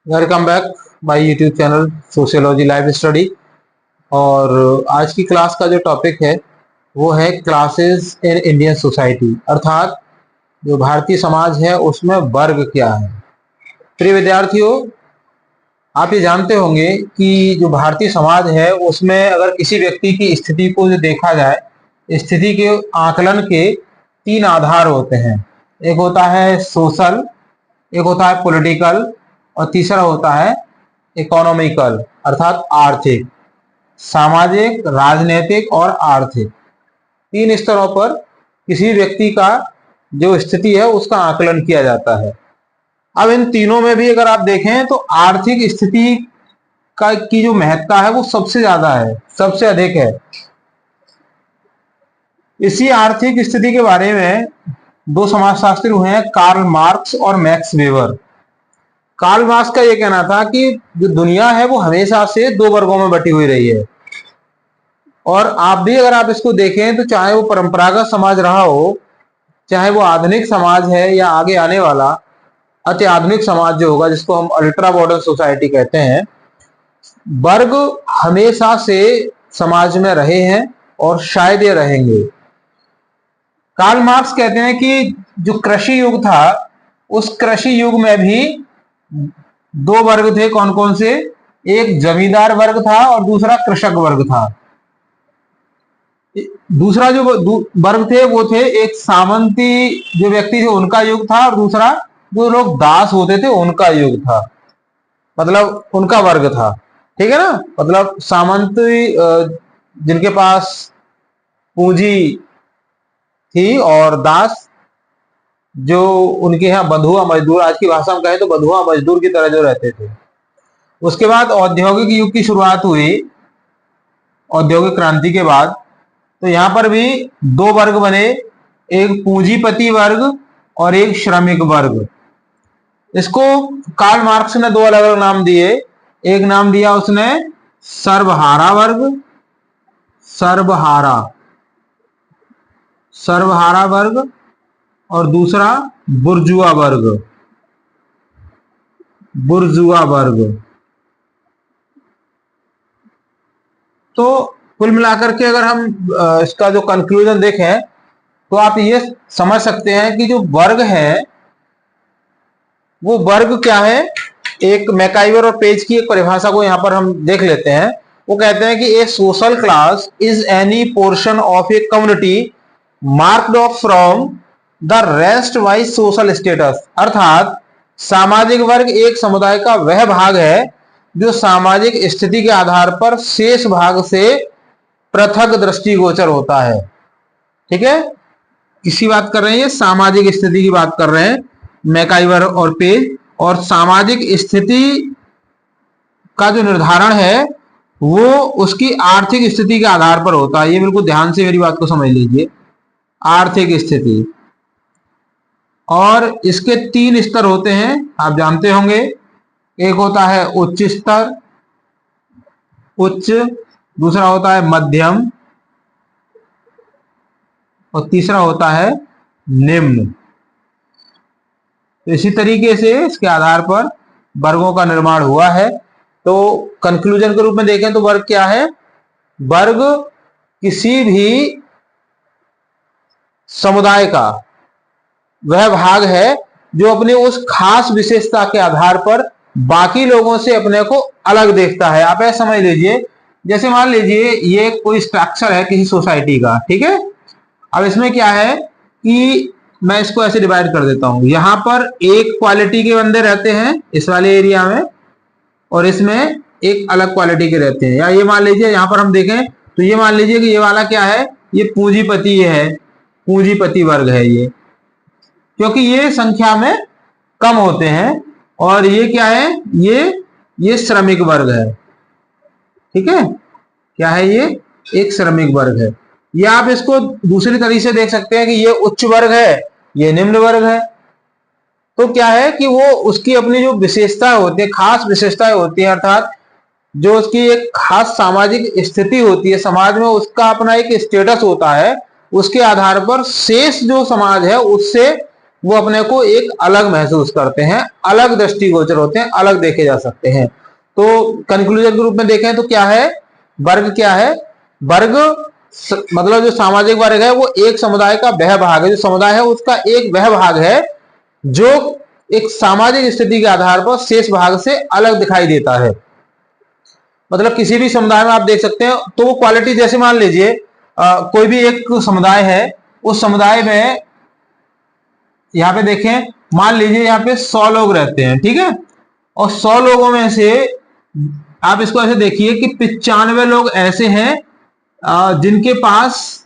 Welcome back my YouTube channel sociology live study. और आज की क्लास का जो टॉपिक है वो है क्लासेस इन इंडियन सोसाइटी, अर्थात जो भारतीय समाज है उसमें वर्ग क्या है। प्रिय विद्यार्थियों, आप ये जानते होंगे कि जो भारतीय समाज है उसमें अगर किसी व्यक्ति की स्थिति को जो देखा जाए, स्थिति के आकलन के तीन आधार होते हैं। एक होता है सोशल, एक होता है पॉलिटिकल और तीसरा होता है इकोनॉमिकल, अर्थात आर्थिक। सामाजिक, राजनीतिक और आर्थिक, तीन स्तरों पर किसी व्यक्ति का जो स्थिति है उसका आकलन किया जाता है। अब इन तीनों में भी अगर आप देखें तो आर्थिक स्थिति का की जो महत्ता है वो सबसे ज्यादा है, सबसे अधिक है। इसी आर्थिक स्थिति के बारे में दो समाजशास्त्री हुए हैं, कार्ल मार्क्स और मैक्स वेबर। कार्ल मार्क्स का यह कहना था कि जो दुनिया है वो हमेशा से दो वर्गों में बटी हुई रही है, और आप भी अगर आप इसको देखें तो चाहे वो परंपरागत समाज रहा हो, चाहे वो आधुनिक समाज है या आगे आने वाला अति आधुनिक समाज जो होगा, जिसको हम अल्ट्रा मॉडर्न सोसाइटी कहते हैं, वर्ग हमेशा से समाज में रहे हैं और शायद ये रहेंगे। कार्ल मार्क्स कहते हैं कि जो कृषि युग था उस कृषि युग में भी दो वर्ग थे। कौन कौन से? एक जमींदार वर्ग था और दूसरा कृषक वर्ग था। दूसरा जो वर्ग थे वो थे एक सामंती जो व्यक्ति थे उनका युग था, और दूसरा जो लोग दास होते थे उनका युग था, मतलब उनका वर्ग था। ठीक है ना, मतलब सामंती जिनके पास पूंजी थी, और दास जो उनके यहाँ बंधुआ मजदूर, आज की भाषा में कहें तो बंधुआ मजदूर की तरह जो रहते थे। उसके बाद औद्योगिक युग की शुरुआत हुई, औद्योगिक क्रांति के बाद, तो यहां पर भी दो वर्ग बने, एक पूंजीपति वर्ग और एक श्रमिक वर्ग। इसको कार्ल मार्क्स ने दो अलग अलग नाम दिए। एक नाम दिया उसने सर्वहारा वर्ग, सर्वहारा सर्वहारा वर्ग, और दूसरा बुर्जुआ वर्ग, बुर्जुआ वर्ग। तो कुल मिलाकर के अगर हम इसका जो कंक्लूजन देखें तो आप ये समझ सकते हैं कि जो वर्ग है वो वर्ग क्या है। एक मैकाइवर और पेज की एक परिभाषा को यहां पर हम देख लेते हैं। वो कहते हैं कि a social class is any portion of a community marked off from the rest by social status, अर्थात सामाजिक वर्ग एक समुदाय का वह भाग है जो सामाजिक स्थिति के आधार पर शेष भाग से पृथक दृष्टिगोचर होता है। ठीक है, किसी बात कर रहे हैं, ये सामाजिक स्थिति की बात कर रहे हैं मैकाइवर और पेज। और सामाजिक स्थिति का जो निर्धारण है वो उसकी आर्थिक स्थिति के आधार पर होता है। ये बिल्कुल ध्यान से मेरी बात को समझ लीजिए। आर्थिक स्थिति, और इसके तीन स्तर होते हैं, आप जानते होंगे। एक होता है उच्च स्तर, उच्च, दूसरा होता है मध्यम, और तीसरा होता है निम्न। तो इसी तरीके से इसके आधार पर वर्गों का निर्माण हुआ है। तो कंक्लूजन के रूप में देखें तो वर्ग क्या है? वर्ग किसी भी समुदाय का वह भाग है जो अपने उस खास विशेषता के आधार पर बाकी लोगों से अपने को अलग देखता है। आप ऐसा समझ लीजिए, जैसे मान लीजिए ये कोई स्ट्रक्चर है किसी सोसाइटी का, ठीक है। अब इसमें क्या है कि मैं इसको ऐसे डिवाइड कर देता हूं। यहां पर एक क्वालिटी के बंदे रहते हैं इस वाले एरिया में, और इसमें एक अलग क्वालिटी के रहते हैं। या ये मान लीजिए यहां पर हम देखें तो ये मान लीजिए कि ये वाला क्या है, ये पूंजीपति है, पूंजीपति वर्ग है ये, क्योंकि ये संख्या में कम होते हैं। और ये क्या है, ये श्रमिक वर्ग है। ठीक है, क्या है ये? एक श्रमिक वर्ग है। या आप इसको दूसरी तरीके से देख सकते हैं कि ये उच्च वर्ग है, ये निम्न वर्ग है। तो क्या है कि वो उसकी अपनी जो विशेषता होती है, खास विशेषताएं होती है, अर्थात जो उसकी एक खास सामाजिक स्थिति होती है समाज में, उसका अपना एक स्टेटस होता है। उसके आधार पर शेष जो समाज है उससे वो अपने को एक अलग महसूस करते हैं, अलग दृष्टिगोचर होते हैं, अलग देखे जा सकते हैं। तो कंक्लूजन के रूप में देखें तो क्या है, वर्ग क्या है? वर्ग मतलब जो सामाजिक वर्ग है वो एक समुदाय का वह भाग है, जो समुदाय है उसका एक वह भाग है जो एक सामाजिक स्थिति के आधार पर शेष भाग से अलग दिखाई देता है। मतलब किसी भी समुदाय में आप देख सकते हैं, तो वो क्वालिटी जैसे मान लीजिए कोई भी एक समुदाय है, उस समुदाय में यहाँ पे देखें, मान लीजिए यहाँ पे 100 लोग रहते हैं, ठीक है, और 100 लोगों में से आप इसको ऐसे देखिए कि 95 लोग ऐसे हैं जिनके पास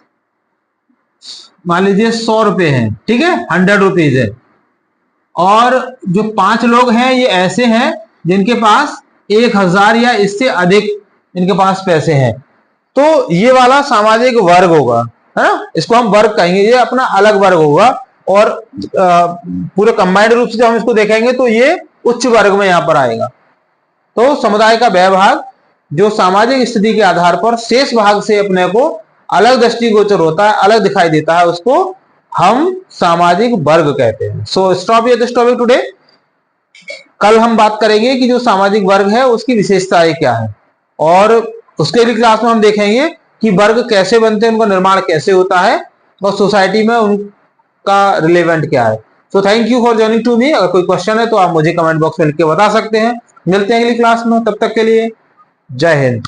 मान लीजिए 100 रुपए हैं, ठीक है, 100 रुपीज है, और जो 5 लोग हैं ये ऐसे हैं जिनके पास 1000 या इससे अधिक इनके पास पैसे हैं। तो ये वाला सामाजिक वर्ग होगा, है ना, इसको हम वर्ग कहेंगे, ये अपना अलग वर्ग होगा। और पूरे कंबाइंड रूप से जब हम इसको देखेंगे तो ये उच्च वर्ग में यहां पर आएगा। तो समुदाय का वह भाग जो सामाजिक स्थिति के आधार पर शेष भाग से अपने को अलग दृष्टिगोचर होता है, अलग दिखाई देता है, उसको हम सामाजिक वर्ग कहते हैं। So stop here this topic today. कल हम बात करेंगे कि जो सामाजिक वर्ग है उसकी विशेषताएं क्या है, और उसके अगली क्लास में हम देखेंगे कि वर्ग कैसे बनते हैं, उनका निर्माण कैसे होता है, और सोसाइटी में उनका रिलेवेंट क्या है। So thank you for joining to me. अगर कोई क्वेश्चन है तो आप मुझे कमेंट बॉक्स में लिख के बता सकते हैं। मिलते हैं अगली क्लास में, तब तक के लिए जय हिंद।